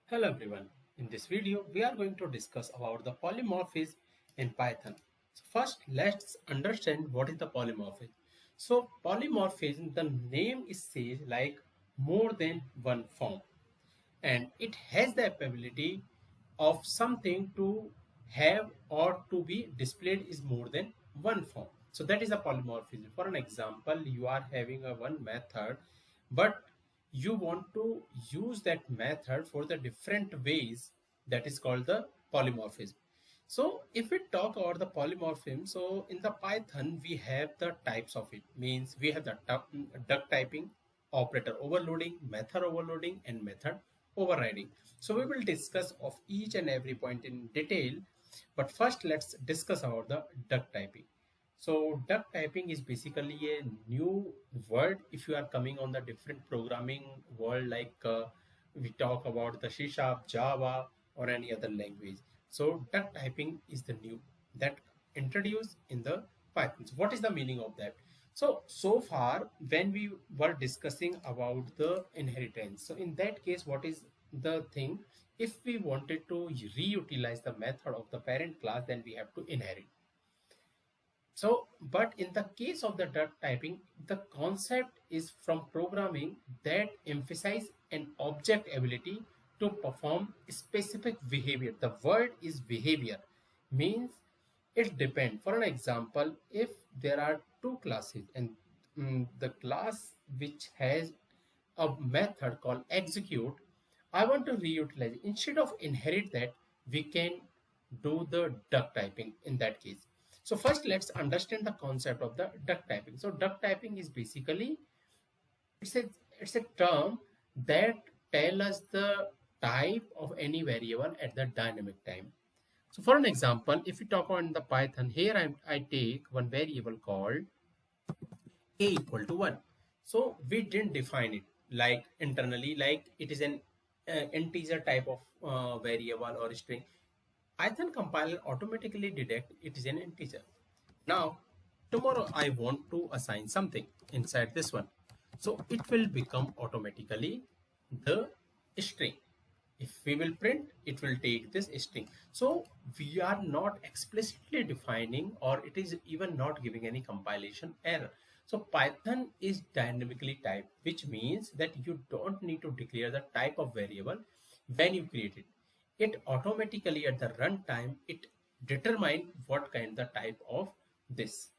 Hello everyone. In this video, we are going to discuss about the polymorphism in Python. So first, let's understand what is the polymorphism. So polymorphism, the name is says like more than one form, and it has the ability of something to have or to be displayed is more than one form. So that is a polymorphism. For an example, you are having a one method, but you want to use that method for the different ways. That is called the polymorphism. So if we talk about the polymorphism, so in the Python we have the types of it. Means we have the duck typing, operator overloading, method overloading, and method overriding. So we will discuss of each and every point in detail, but first let's discuss about the duck typing. So duck typing is basically a new word if you are coming on the different programming world, like we talk about the C Sharp, Java, or any other language. So duck typing is the new that introduced in the Python. So what is the meaning of that? So far when we were discussing about the inheritance, so in that case, what is the thing? If we wanted to reutilize the method of the parent class, then we have to inherit. So, but in the case of the duck typing, the concept is from programming that emphasize an object ability to perform specific behavior. The word is behavior, means it depends. For an example, if there are two classes and the class which has a method called execute, I want to reutilize. Instead of inherit that, we can do the duck typing in that case. So first let's understand the concept of the duck typing. So duck typing is basically it's a it's a term that tell us the type of any variable at the dynamic time. So for an example, if we talk on the Python, here I take one variable called a equal to 1. So we didn't define it like internally, like it is an integer type of variable or string. Python compiler automatically detect it is an integer. Now, tomorrow I want to assign something inside this one. So it will become automatically the string. If we will print, it will take this string. So we are not explicitly defining, or it is even not giving any compilation error. So Python is dynamically typed, which means that you don't need to declare the type of variable when you create it. It automatically at the runtime, it determine what kind the type of this.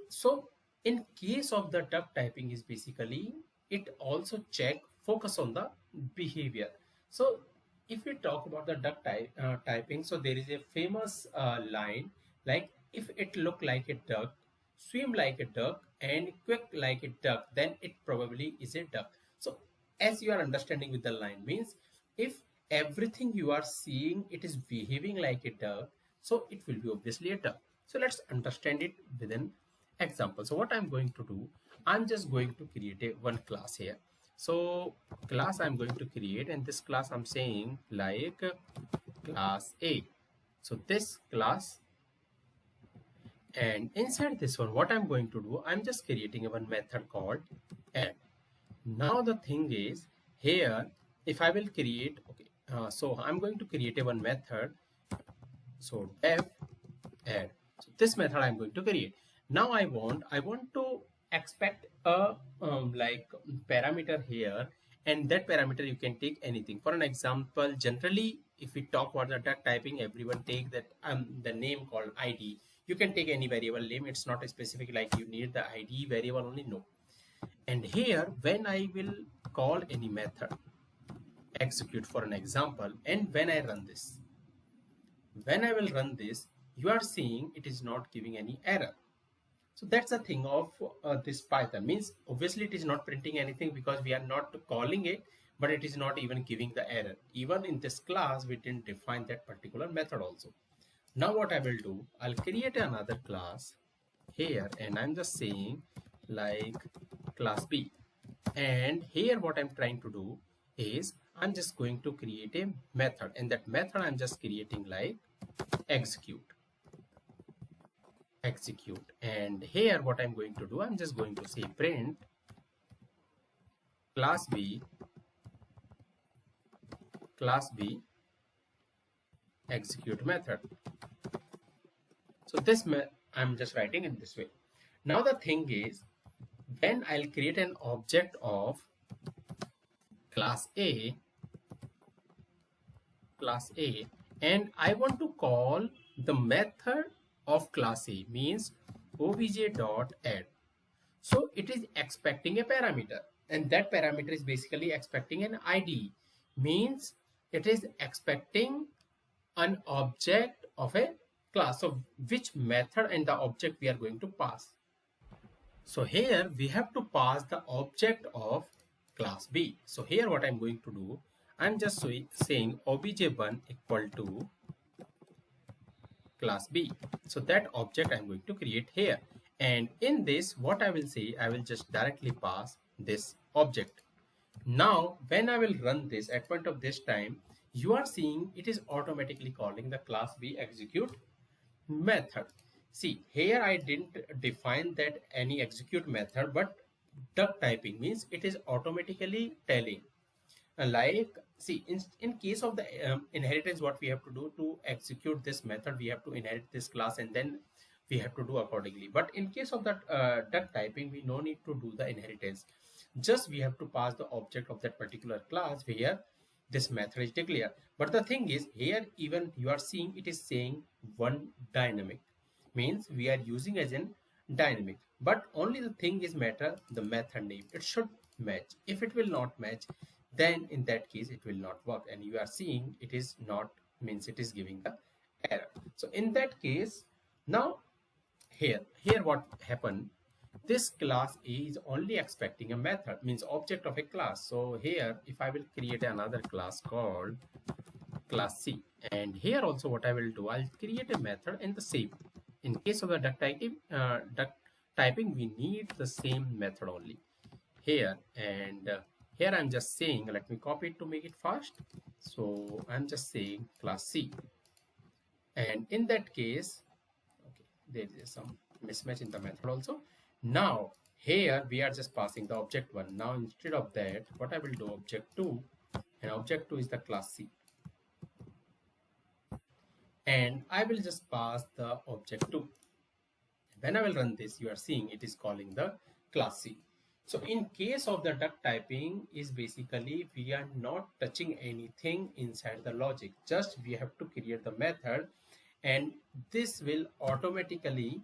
So in case of the duck typing is basically, it also check focus on the behavior. So if we talk about the typing, so there is a famous line like, if it look like a duck, swim like a duck, and quack like a duck, then it probably is a duck. So as you are understanding with the line, means if everything you are seeing it is behaving like a duck, so it will be obviously a duck. So let's understand it within example. So what I'm going to do, I'm just going to create a one class here. So class I'm going to create, and this class I'm saying like class A. So this class, and inside this one, what I'm going to do, I'm just creating a one method called add. Now the thing is here, if I will create, okay, so I'm going to create a one method. So def add. So this method I'm going to create. Now I want to expect a like parameter here, and that parameter you can take anything. For an example, generally if we talk about the duck typing, everyone take that the name called id. You can take any variable name. It's not a specific like you need the id variable only, no. And here when I will call any method execute for an example, and when I run this, when I will run this, you are seeing it is not giving any error. So that's the thing of this Python, means obviously it is not printing anything because we are not calling it, but it is not even giving the error. Even in this class, we didn't define that particular method also. Now what I will do, I'll create another class here, and I'm just saying like class B. And here what I'm trying to do is I'm just going to create a method, and that method I'm just creating like execute. And here what I'm going to do, I'm just going to say print class B class B execute method. So this I'm just writing in this way. Now the thing is, when I'll create an object of class A, and I want to call the method of class A, means obj.add. So it is expecting a parameter, and that parameter is basically expecting an ID, means it is expecting an object of a class. So which method and the object we are going to pass. So here we have to pass the object of class B. So here what I'm going to do, I'm just saying obj1 equal to class B. So that object I'm going to create here. And in this, what I will say, I will just directly pass this object. Now, when I will run this at point of this time, you are seeing it is automatically calling the class B execute method. See, here I didn't define that any execute method, but duck typing means it is automatically telling. Like, see, in case of the inheritance, what we have to do to execute this method, we have to inherit this class and then we have to do accordingly. But in case of that duck typing, we no need to do the inheritance. Just we have to pass the object of that particular class where this method is declared. But the thing is, here even you are seeing it is saying one dynamic, means we are using as in dynamic. But only the thing is matter, the method name, it should match. If it will not match, then in that case it will not work, and you are seeing it is not, means it is giving the error. So in that case, now here what happened, this class A is only expecting a method, means object of a class. So here if I will create another class called class C, and here also what I will do, I'll create a method in the same. In case of the duck typing, we need the same method only here. And here I'm just saying, let me copy it to make it fast. So I'm just saying class C, and in that case, okay, there is some mismatch in the method also. Now here we are just passing the object 1. Now instead of that, what I will do, object 2, and object 2 is the class C, and I will just pass the object 2. When I will run this, you are seeing it is calling the class C. So in case of the duck typing, is basically we are not touching anything inside the logic, just we have to create the method, and this will automatically,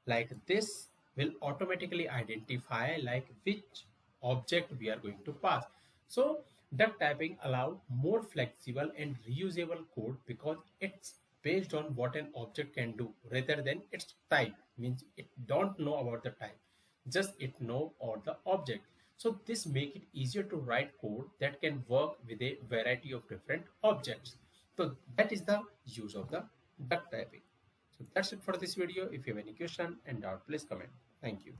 like this will automatically identify like which object we are going to pass. So duck typing allow more flexible and reusable code because it's based on what an object can do rather than its type, means it don't know about the type, just it know about the object. So this make it easier to write code that can work with a variety of different objects. So that is the use of the duck typing. So that's it for this video. If you have any question and doubt, please comment. Thank you.